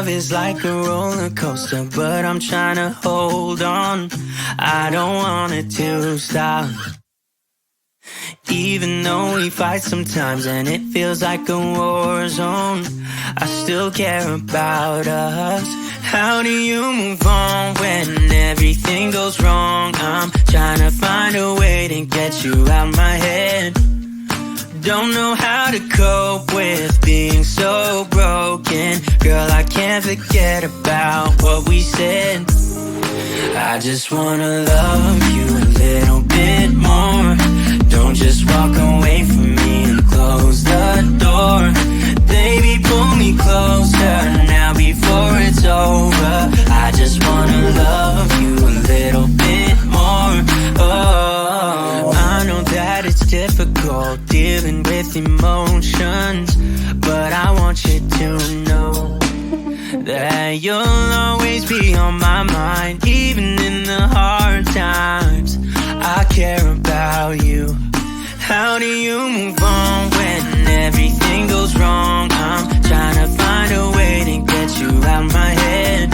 love is like a roller coaster, but I'm trying to hold on. I don't want it to stop. Even though we fight sometimes and it feels like a war zone, I still care about us. How do you move on when everything goes wrong? I'm trying to find a way to get you out my head. Don't know how to cope with being so broken. Girl, I can't forget about what we said. I just wanna love you a little bit more. Don't just walk away from me and close the door. Baby, pull me closer now before it's over. I just wanna love you a little bit more. Oh, I know that it's difficult dealing with emotions, but I want you to know that you'll always be on my mind. Even in the hard times, I care about you. How do you move on when everything goes wrong? I'm trying to find a way to get you out my head.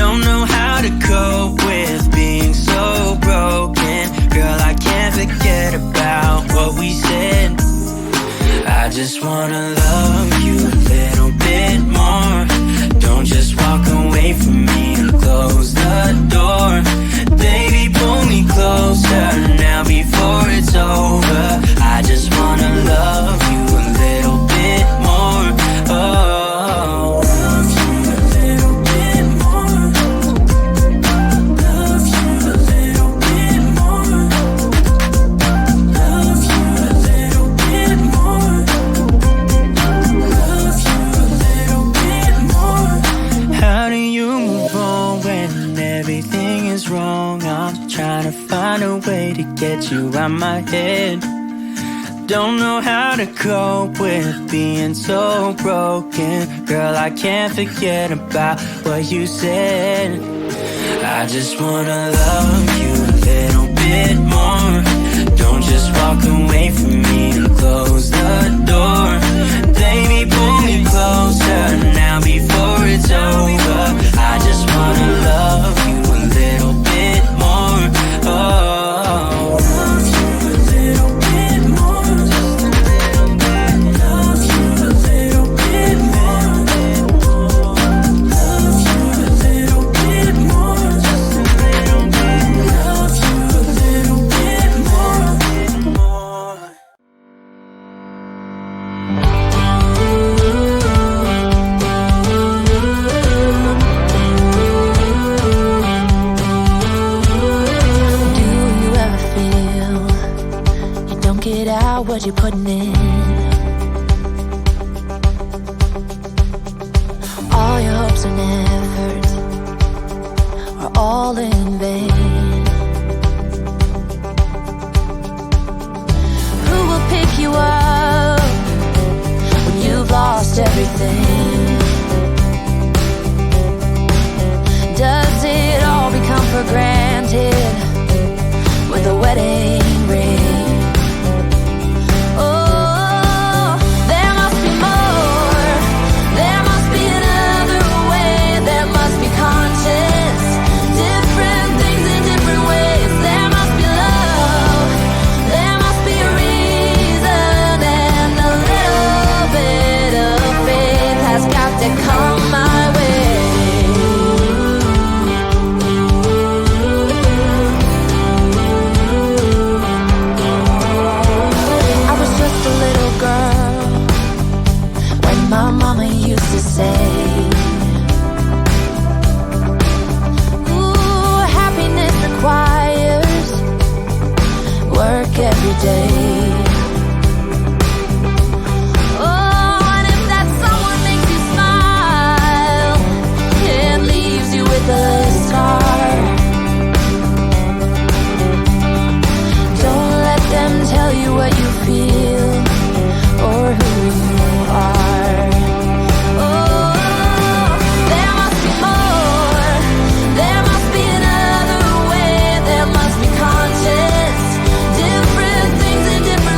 Don't know how to cope with being so broken. Girl, I can't forget about what we said. I just wanna love you a little bit more. Don't just walk away from me and close the door. Baby, pull me closer now before it's over. I just wanna love you a little bit more. Oh, love you a little bit more. Love you a little bit more. Love you a little bit more. Love you a little bit more. How do you move on when everything is wrong? I'm trying to find a way to get you out my head. Don't know how to cope with being so broken. Girl, I can't forget about what you said. I just wanna love you a little bit more. Don't just walk away from me and close the door. Baby, pull me closer now before it's over. I just wanna love you a little bit more. Oh, love you a little bit more. Just a little bit. Love you a little bit more. Love you a little bit more. Just a little bit. Love you a little bit more. Do you ever feel you don't get out what you're putting in? All your hopes and efforts are all in vain. Who will pick you up when you've lost everything? Does it all become for granted with a wedding ring? Oh, there must be more. There must be another way. There must be conscience. Different things in different ways. There must be love. There must be a reason, and a little bit of faith has got to come my way. I was just a little girl when my mama used to say, ooh, happiness requires work every day. Oh, and if that someone makes you smile and leaves you with a scar, don't let them tell you what you feel or who you are. Oh, there must be more. There must be another way. There must be conscience. Different things in different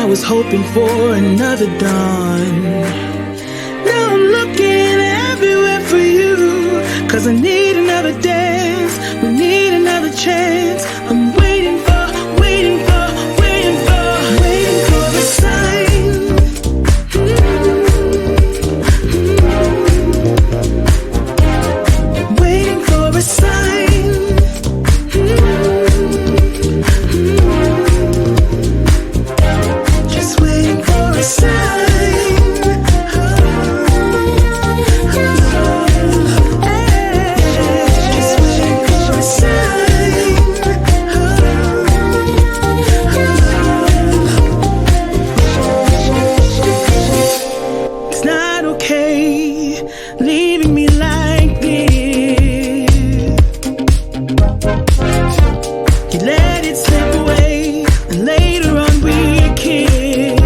I was hoping for another dawn. Now I'm looking everywhere for you, 'cause I need another dance, we need another chance. I'm waiting for a sign. Waiting for a sign. Just waiting for a sign. Just waiting for a sign. It's not okay leaving me like this. You let it slip away, and later on we kiss.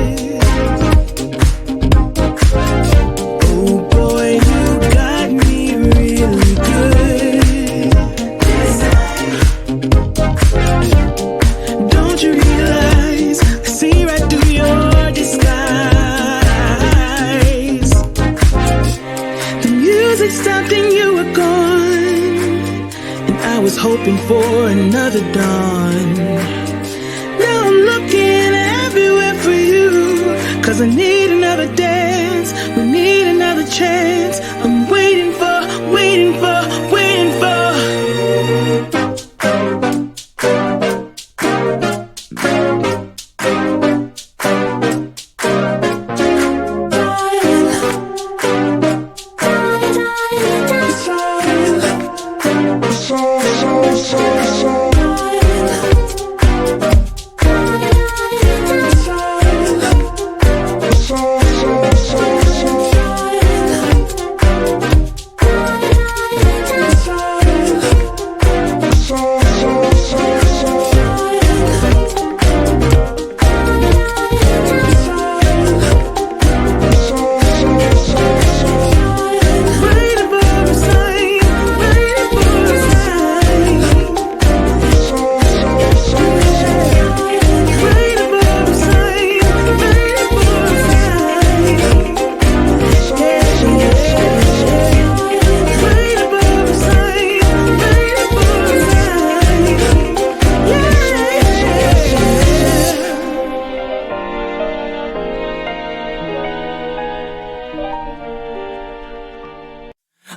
Oh boy, you got me really good. Don't you realize I see right through your disguise? The music stopped and you were gone, and I was hoping for another dawn. Now I'm looking everywhere for you, 'cause I need another dance, we need another chance. I'm waiting for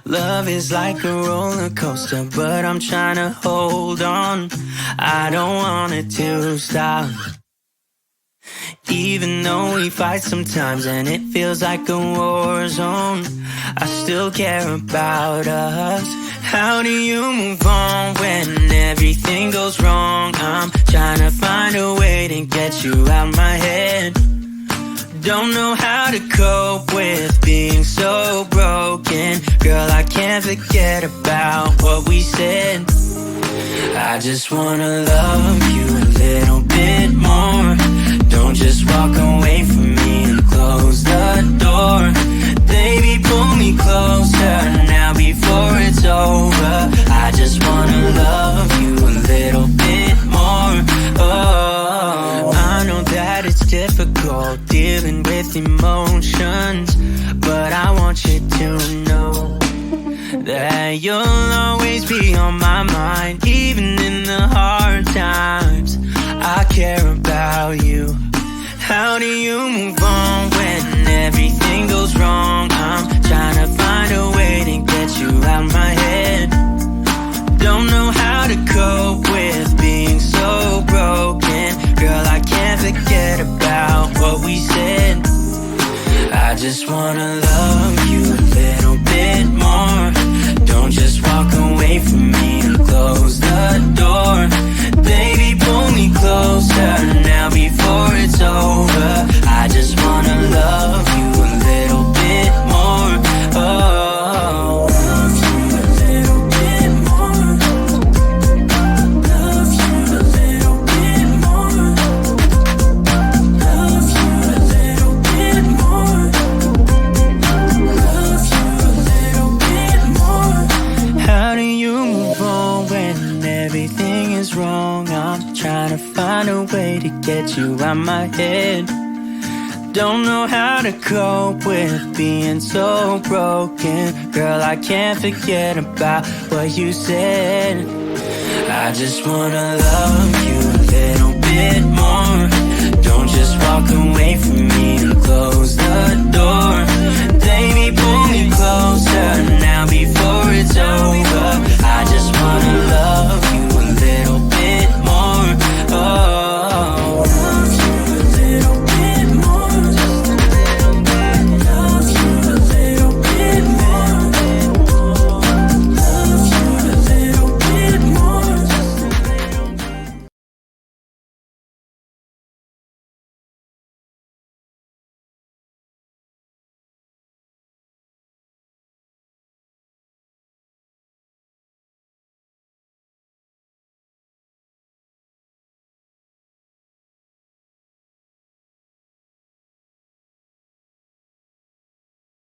Love is like a roller coaster, but I'm trying to hold on. I don't want it to stop. Even though we fight sometimes and it feels like a war zone, I still care about us. How do you move on when everything goes wrong? I'm trying to find a way to get you out my head. Don't know how to cope with being so broken. Girl, I can't forget about what we said. I just wanna love you a little bit more. Don't just walk away from me and close the door. Baby, pull me closer now before it's over. I just wanna love you a little bit more. Oh, I know that it's difficult dealing with emotions, but I want you to know that you'll always be on my mind. Even in the hard times, I care about you. How do you move on when everything goes wrong? I'm trying to find a way to get you out my head. Don't know how to cope with being so broken. Girl, I can't forget about what we said. I just wanna love you a little bit more. Don't just walk away from me and close the door. Baby, pull me closer now before it's over. I just wanna love you a little bit more. Oh, love you a little bit more. Love you a little bit more. Love you a little bit more. Love you a little bit more. How do you move on when everything is wrong? I'm trying to find a way to get you out my head. don't know how to cope with being so broken. Girl, I can't forget about what you said. I just wanna love you a little bit more.